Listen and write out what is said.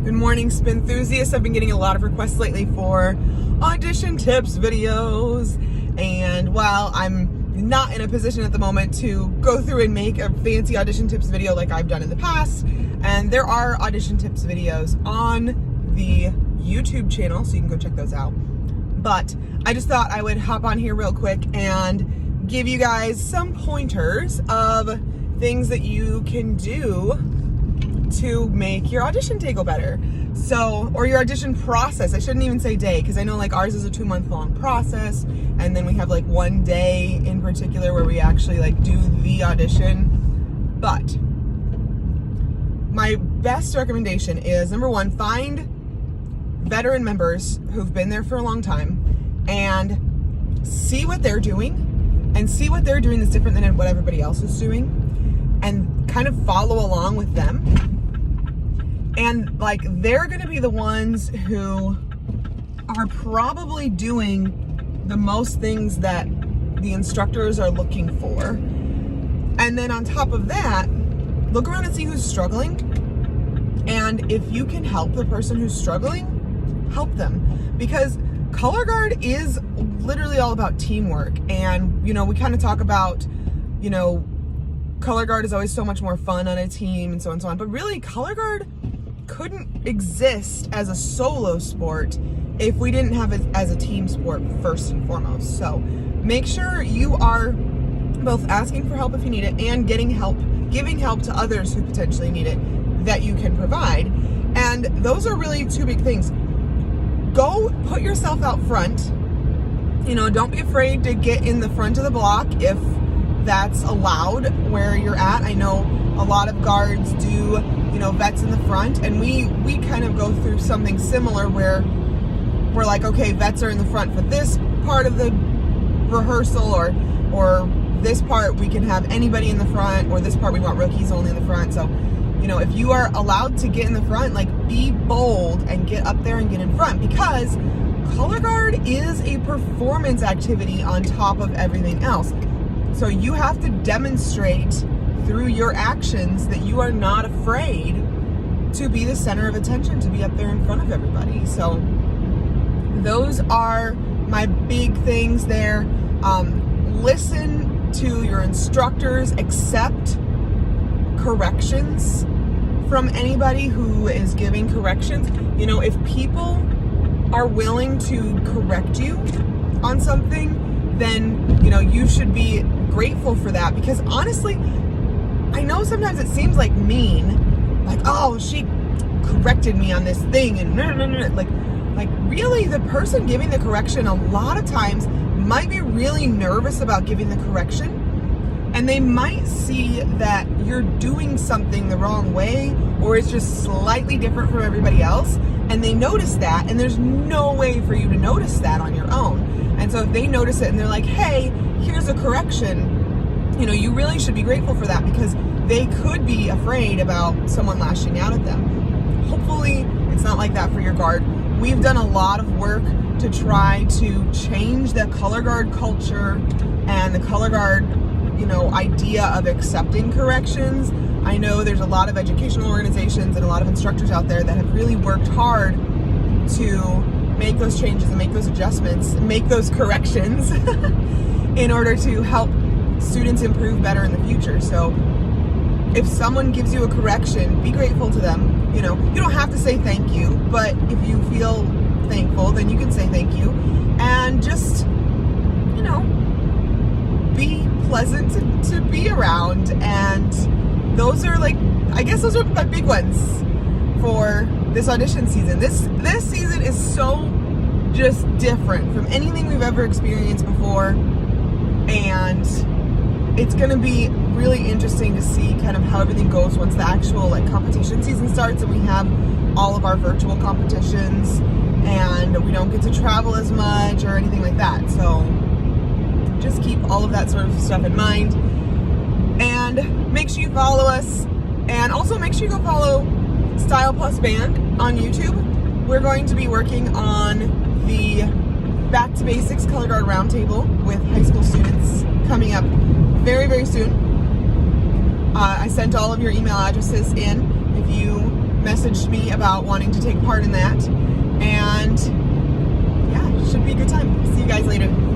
Good morning, spin enthusiasts. I've been getting a lot of requests lately for audition tips videos, and while I'm not in a position at the moment to go through and make a fancy audition tips video like I've done in the past, and there are audition tips videos on the YouTube channel, so you can go check those out. But I just thought I would hop on here real quick and give you guys some pointers of things that you can do to make your audition day go better. So, or your audition process. I shouldn't even say day, because I know like ours is a 2-month long process, and then we have like one day in particular where we actually like do the audition. But my best recommendation is, number one, find veteran members who've been there for a long time and see what they're doing, and see what they're doing that's different than what everybody else is doing, and kind of follow along with them. And like, they're going to be the ones who are probably doing the most things that the instructors are looking for. And then on top of that, look around and see who's struggling. And if you can help the person who's struggling, help them. Because color guard is literally all about teamwork. And, you know, we kind of talk about, you know, color guard is always so much more fun on a team and so on and so on. But really, color guard couldn't exist as a solo sport if we didn't have it as a team sport first and foremost. So make sure you are both asking for help if you need it and getting help, giving help to others who potentially need it that you can provide. And those are really two big things. Go put yourself out front. You know, don't be afraid to get in the front of the block if that's allowed where you're at. I know a lot of guards do, you know, vets in the front, and we kind of go through something similar where we're like, okay, vets are in the front for this part of the rehearsal, or this part we can have anybody in the front, or this part we want rookies only in the front. So, you know, if you are allowed to get in the front, like, be bold and get up there and get in front, because color guard is a performance activity on top of everything else. So you have to demonstrate through your actions that you are not afraid to be the center of attention, to be up there in front of everybody. So those are my big things there. Listen to your instructors, accept corrections from anybody who is giving corrections. You know, if people are willing to correct you on something, then, you know, you should be grateful for that, because honestly, I know sometimes it seems like mean, like, oh, she corrected me on this thing, and like really, the person giving the correction a lot of times might be really nervous about giving the correction, and they might see that you're doing something the wrong way, or it's just slightly different from everybody else, and they notice that, and there's no way for you to notice that on your own. And so if they notice it and they're like, hey, here's a correction, you know, you really should be grateful for that, because they could be afraid about someone lashing out at them. Hopefully it's not like that for your guard. We've done a lot of work to try to change the color guard culture and the color guard, you know, idea of accepting corrections. I know there's a lot of educational organizations and a lot of instructors out there that have really worked hard to make those changes and make those adjustments and make those corrections in order to help students improve better in the future. So if someone gives you a correction, be grateful to them. You know, you don't have to say thank you, but if you feel thankful, then you can say thank you, and just, you know, be pleasant to be around. And those are, like, I guess those are my big ones for this audition season. This season is so just different from anything we've ever experienced before, and it's going to be really interesting to see kind of how everything goes once the actual, like, competition season starts and we have all of our virtual competitions and we don't get to travel as much or anything like that. So just keep all of that sort of stuff in mind, and make sure you follow us, and also make sure you go follow Style Plus Band on YouTube. We're going to be working on the Back to Basics Color Guard Roundtable with high school students coming up very, very soon. I sent all of your email addresses in. If you messaged me about wanting to take part in that. And yeah, should be a good time. See you guys later.